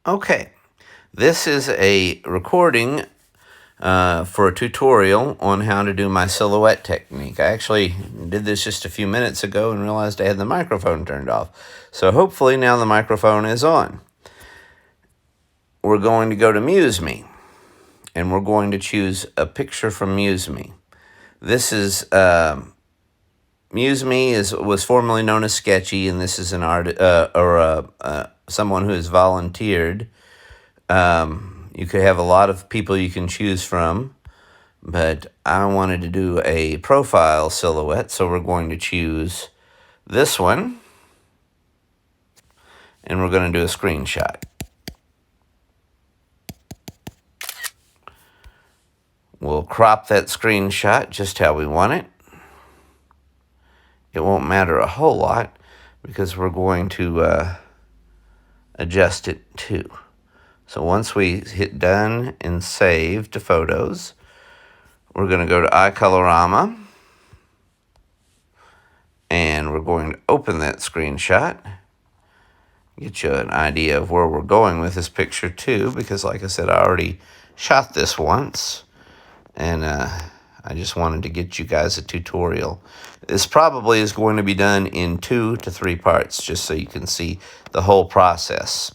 Okay, this is a recording for a tutorial on how to do my silhouette technique. I actually did this just a few minutes ago and realized I had the microphone turned off. So hopefully now the microphone is on. We're going to go to Muse Me, and we're going to choose a picture from Muse Me. This is Muse Me was formerly known as Sketchy, and this is an someone who has volunteered. You could have a lot of people you can choose from, but I wanted to do a profile silhouette, so we're going to choose this one, and we're going to do a screenshot. We'll crop that screenshot just how we want it. It won't matter a whole lot because we're going to adjust it too. So once we hit done and save to photos, we're going to go to iColorama, and we're going to open that screenshot. Get you an idea of where we're going with this picture too, because like I said, I already shot this once, and I just wanted to get you guys a tutorial. This probably is going to be done in 2 to 3 parts, just so you can see the whole process.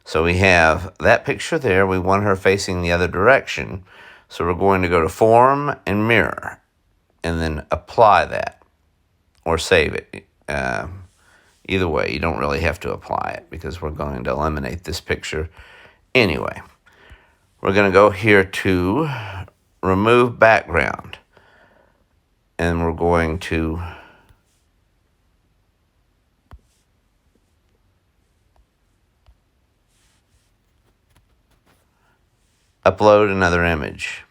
So we have that picture there. We want her facing the other direction. So we're going to go to Form and Mirror, and then apply that, or save it. Either way, you don't really have to apply it because we're going to eliminate this picture anyway. We're going to go here to Remove Background, and we're going to upload another image.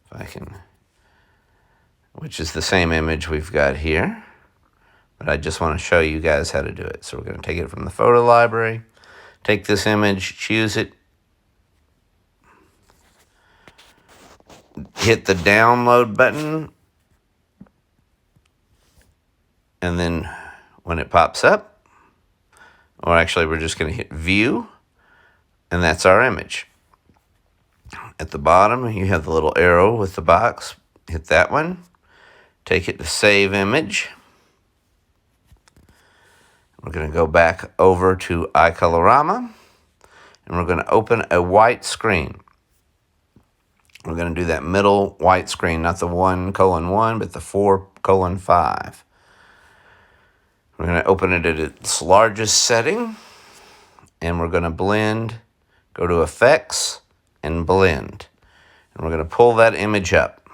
If I can, which is the same image we've got here, but I just want to show you guys how to do it. So we're going to take it from the photo library, take this image, choose it, hit the download button, and then when it pops up, or actually we're just going to hit view, and that's our image. At the bottom, you have the little arrow with the box. Hit that one. Take it to save image. We're going to go back over to iColorama, and we're going to open a white screen. We're going to do that middle white screen, not the 1:1, but the 4:5. We're going to open it at its largest setting, and we're going to blend, go to Effects, and Blend. And we're going to pull that image up.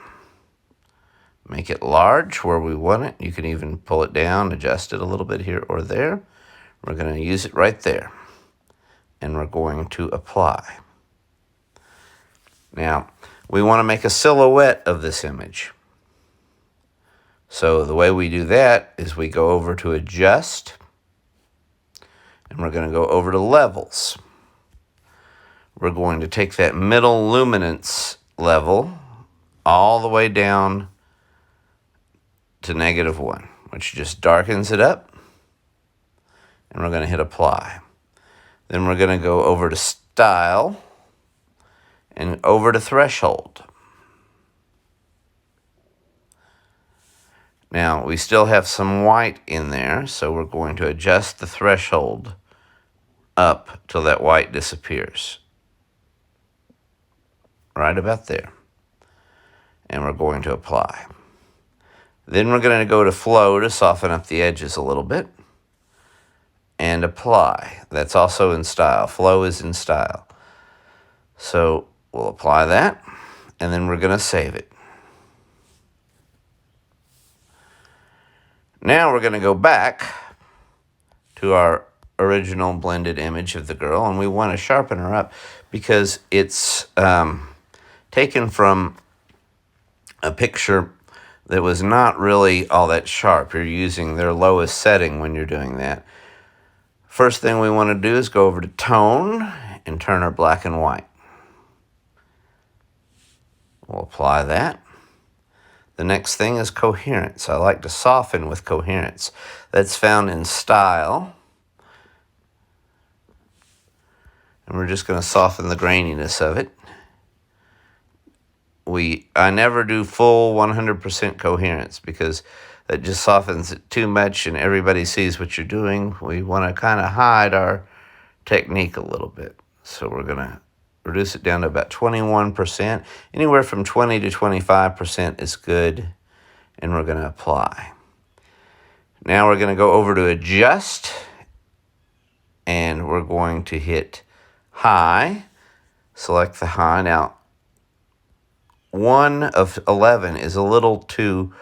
Make it large where we want it. You can even pull it down, adjust it a little bit here or there. We're going to use it right there. And we're going to apply. Now, we want to make a silhouette of this image. So the way we do that is we go over to Adjust, and we're going to go over to Levels. We're going to take that middle luminance level all the way down to -1, which just darkens it up, and we're going to hit Apply. Then we're going to go over to Style and over to Threshold. Now, we still have some white in there, so we're going to adjust the threshold up till that white disappears. Right about there. And we're going to apply. Then we're going to go to Flow to soften up the edges a little bit. And Apply. That's also in Style. Flow is in Style. So we'll apply that, and then we're going to save it. Now we're going to go back to our original blended image of the girl, and we want to sharpen her up because it's taken from a picture that was not really all that sharp. You're using their lowest setting when you're doing that. First thing we want to do is go over to Tone and turn her black and white. We'll apply that. The next thing is coherence. I like to soften with coherence. That's found in style. And we're just going to soften the graininess of it. I never do full 100% coherence because that just softens it too much and everybody sees what you're doing. We want to kind of hide our technique a little bit. So we're going to reduce it down to about 21%. Anywhere from 20 to 25% is good. And we're going to apply. Now we're going to go over to adjust. And we're going to hit high. Select the high. Now, 1 of 11 is a little too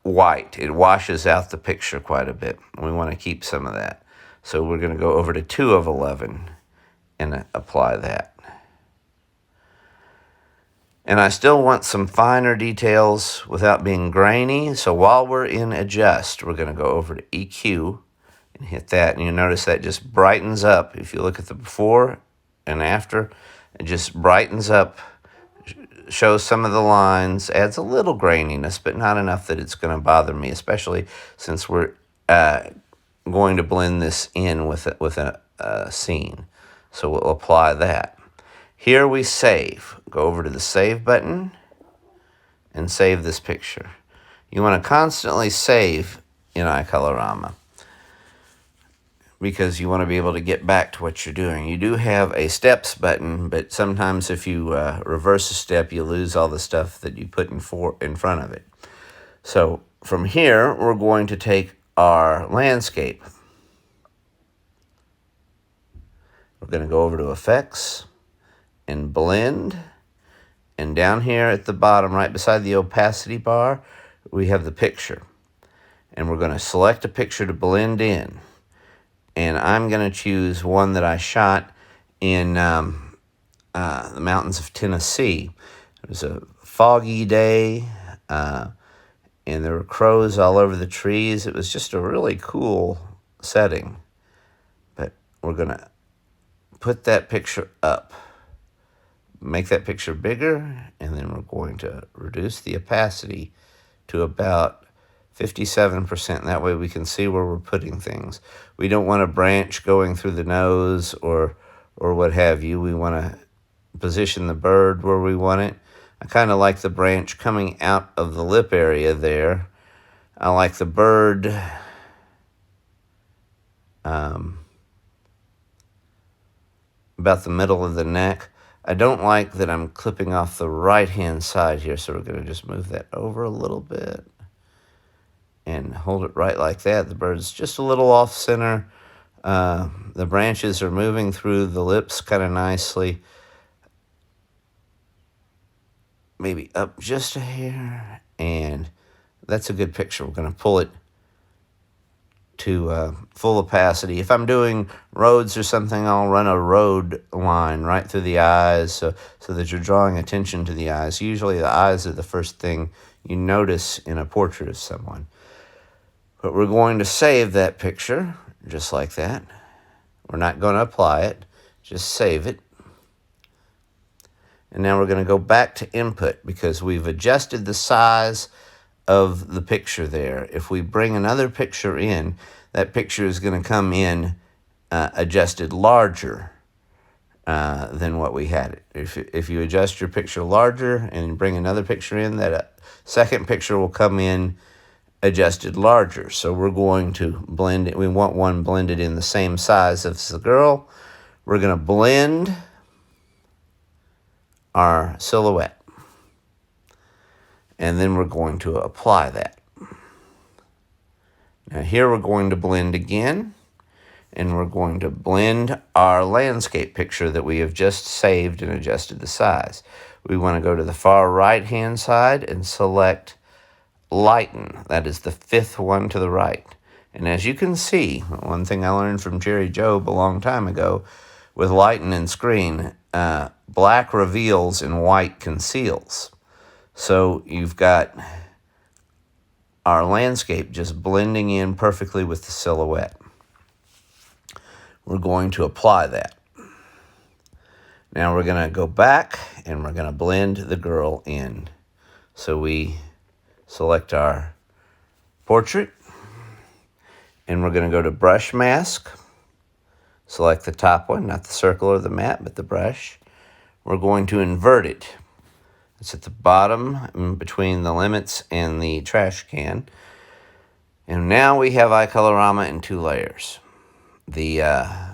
white. It washes out the picture quite a bit. We want to keep some of that. So we're going to go over to 2 of 11 and apply that. And I still want some finer details without being grainy. So while we're in adjust, we're going to go over to EQ and hit that. And you notice that just brightens up. If you look at the before and after, it just brightens up, shows some of the lines, adds a little graininess, but not enough that it's going to bother me, especially since we're going to blend this in with a scene. So we'll apply that. Here we save. Go over to the Save button and save this picture. You want to constantly save in iColorama because you want to be able to get back to what you're doing. You do have a Steps button, but sometimes if you reverse a step, you lose all the stuff that you put in front of it. So from here, we're going to take our landscape. We're going to go over to Effects and Blend. And down here at the bottom, right beside the opacity bar, we have the picture. And we're going to select a picture to blend in. And I'm going to choose one that I shot in the mountains of Tennessee. It was a foggy day, and there were crows all over the trees. It was just a really cool setting. But we're going to put that picture up. Make that picture bigger, and then we're going to reduce the opacity to about 57%. That way we can see where we're putting things. We don't want a branch going through the nose or what have you. We want to position the bird where we want it. I kind of like the branch coming out of the lip area there. I like the bird about the middle of the neck. I don't like that I'm clipping off the right-hand side here, so we're going to just move that over a little bit and hold it right like that. The bird's just a little off-center. The branches are moving through the lips kind of nicely. Maybe up just a hair, and that's a good picture. We're going to pull it to full opacity. If I'm doing roads or something, I'll run a road line right through the eyes so that you're drawing attention to the eyes. Usually the eyes are the first thing you notice in a portrait of someone. But we're going to save that picture just like that. We're not going to apply it, just save it. And now we're going to go back to input because we've adjusted the size of the picture there. If we bring another picture in, that picture is going to come in adjusted larger than what we had it. If you adjust your picture larger and bring another picture in, that second picture will come in adjusted larger. So we're going to blend it. We want one blended in the same size as the girl. We're going to blend our silhouette. And then we're going to apply that. Now here we're going to blend again, and we're going to blend our landscape picture that we have just saved and adjusted the size. We want to go to the far right-hand side and select Lighten. That is the fifth one to the right. And as you can see, one thing I learned from Jerry Jobe a long time ago, with Lighten and Screen, black reveals and white conceals. So you've got our landscape just blending in perfectly with the silhouette. We're going to apply that. Now we're going to go back and we're going to blend the girl in. So we select our portrait and we're going to go to brush mask. Select the top one, not the circle or the mat, but the brush. We're going to invert it. It's at the bottom in between the limits and the trash can. And now we have iColorama in 2 layers. The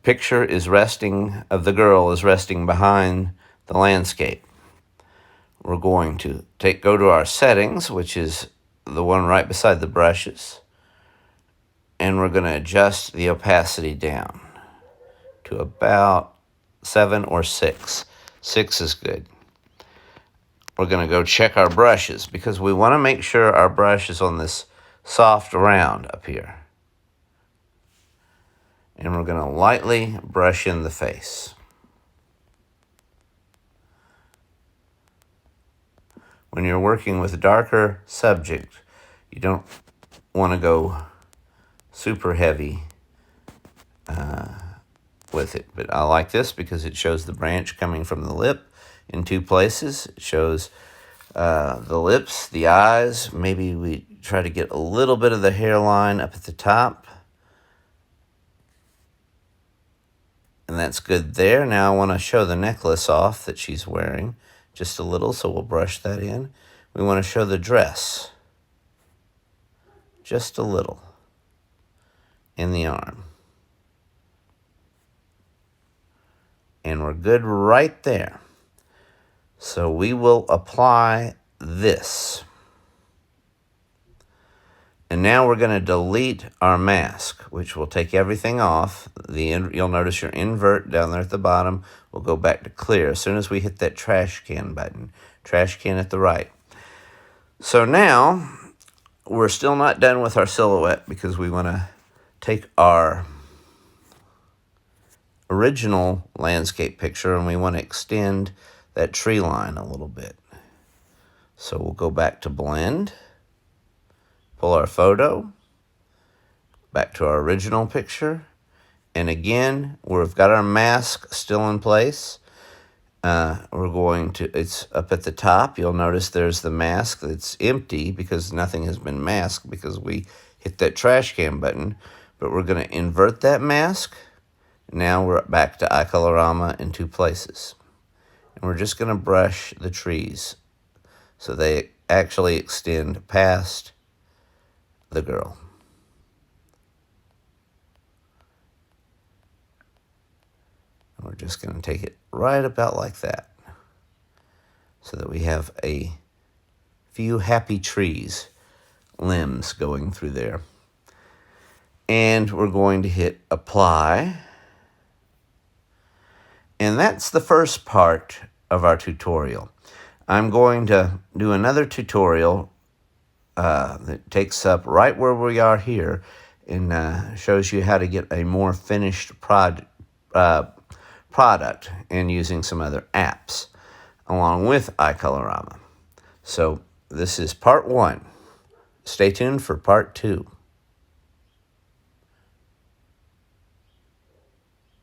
picture is resting, of the girl is resting behind the landscape. We're going to go to our settings, which is the one right beside the brushes. And we're going to adjust the opacity down to about 7 or 6. 6 is good. We're going to go check our brushes because we want to make sure our brush is on this soft round up here. And we're going to lightly brush in the face. When you're working with a darker subject, you don't want to go super heavy with it. But I like this because it shows the branch coming from the lip in 2 places. It shows the lips, the eyes. Maybe we try to get a little bit of the hairline up at the top. And that's good there. Now I want to show the necklace off that she's wearing just a little, so we'll brush that in. We want to show the dress just a little in the arm. And we're good right there. So we will apply this. And now we're going to delete our mask, which will take everything off. You'll notice your invert down there at the bottom. We'll go back to clear as soon as we hit that trash can button. Trash can at the right. So now we're still not done with our silhouette because we want to take our original landscape picture and we want to extend that tree line a little bit. So we'll go back to blend. Pull our photo back to our original picture. And again, we've got our mask still in place. We're going to, it's up at the top. You'll notice there's the mask that's empty because nothing has been masked because we hit that trash can button. But we're going to invert that mask. Now we're back to iColorama in 2 places. And we're just going to brush the trees so they actually extend past the girl. And we're just going to take it right about like that so that we have a few happy trees, limbs going through there. And we're going to hit apply. And that's the first part of our tutorial. I'm going to do another tutorial that takes up right where we are here and shows you how to get a more finished product and using some other apps along with iColorama. So this is part 1. Stay tuned for part 2.